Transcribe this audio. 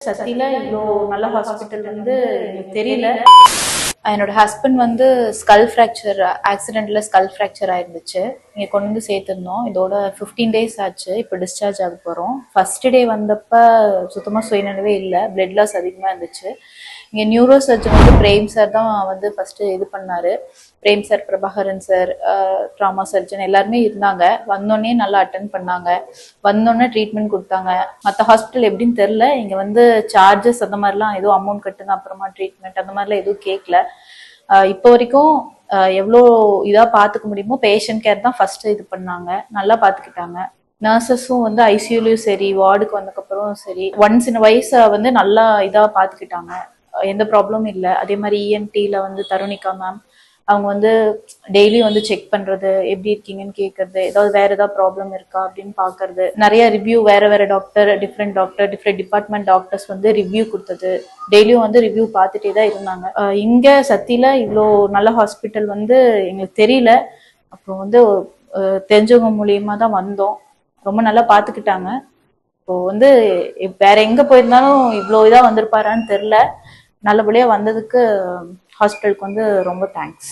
சத்தியில இவ்வளோ நல்ல ஹாஸ்பிட்டல் வந்து எனக்கு தெரியல. என்னோட ஹஸ்பண்ட் வந்து ஸ்கல் ஃப்ராக்சர் ஆக்சிடென்ட்ல ஸ்கல் ஃப்ராக்சர் ஆயிருந்துச்சு. இங்கே கொண்டு வந்து சேர்த்துருந்தோம். இதோட 15 days ஆச்சு. இப்போ டிஸ்சார்ஜ் ஆக போகிறோம். ஃபர்ஸ்ட் டே வந்தப்ப சுத்தமாக சுயநினைவே இல்லை, பிளட் லாஸ் அதிகமாக இருந்துச்சு. இங்கே நியூரோ சர்ஜன் வந்து பிரேம் சார் தான் வந்து ஃபர்ஸ்ட் இது பண்ணாரு. Prem sir, Prabhakaran sir, trauma surgeon எல்லாருமே இருந்தாங்க. வந்தோடனே நல்லா அட்டென்ட் பண்ணாங்க. வந்தோடனே ட்ரீட்மெண்ட் கொடுத்தாங்க. மற்ற ஹாஸ்பிட்டல் எப்படின்னு தெரில, இங்கே வந்து சார்ஜஸ் அந்த மாதிரிலாம் எதுவும் அமௌண்ட் கட்டுங்க அப்புறமா ட்ரீட்மெண்ட் அந்த மாதிரிலாம் எதுவும் கேட்கல. இப்போ வரைக்கும் எவ்வளோ இதாக பார்த்துக்க முடியுமோ பேஷண்ட் கேர் தான் ஃபர்ஸ்ட் இது பண்ணாங்க. நல்லா பார்த்துக்கிட்டாங்க. நர்சஸும் வந்து ஐசியூலையும் சரி, வார்டுக்கு வந்ததுக்கப்புறம் சரி, ஒன்ஸ் இன் வயசை வந்து நல்லா இதாக பார்த்துக்கிட்டாங்க. எந்த ப்ராப்ளமும் இல்லை. அதே மாதிரி இஎன்டியில் வந்து தருணிகா மேம், அவங்க வந்து டெய்லி வந்து செக் பண்றது, எப்படி இருக்கீங்கன்னு கேட்கறது, ஏதாவது வேற ஏதாவது ப்ராப்ளம் இருக்கா அப்படின்னு பாக்குறது, நிறைய ரிவ்யூ, வேற டாக்டர், டிஃப்ரெண்ட் டிபார்ட்மெண்ட் டாக்டர்ஸ் வந்து ரிவ்யூ கொடுத்தது, டெய்லியும் வந்து ரிவ்யூ பார்த்துட்டே தான் இருந்தாங்க. இங்க சத்தியில இவ்வளோ நல்ல ஹாஸ்பிட்டல் வந்து எங்களுக்கு தெரியல. அப்புறம் வந்து தெரிஞ்சவங்க மூலியமா தான் வந்தோம். ரொம்ப நல்லா பார்த்துக்கிட்டாங்க. இப்போ வந்து வேற எங்க போயிருந்தாலும் இவ்வளோ இதா வந்திருப்பாரான்னு தெரியல. நல்லபடியா வந்ததுக்கு ஹாஸ்பிட்டலுக்கு வந்து ரொம்ப தேங்க்ஸ்.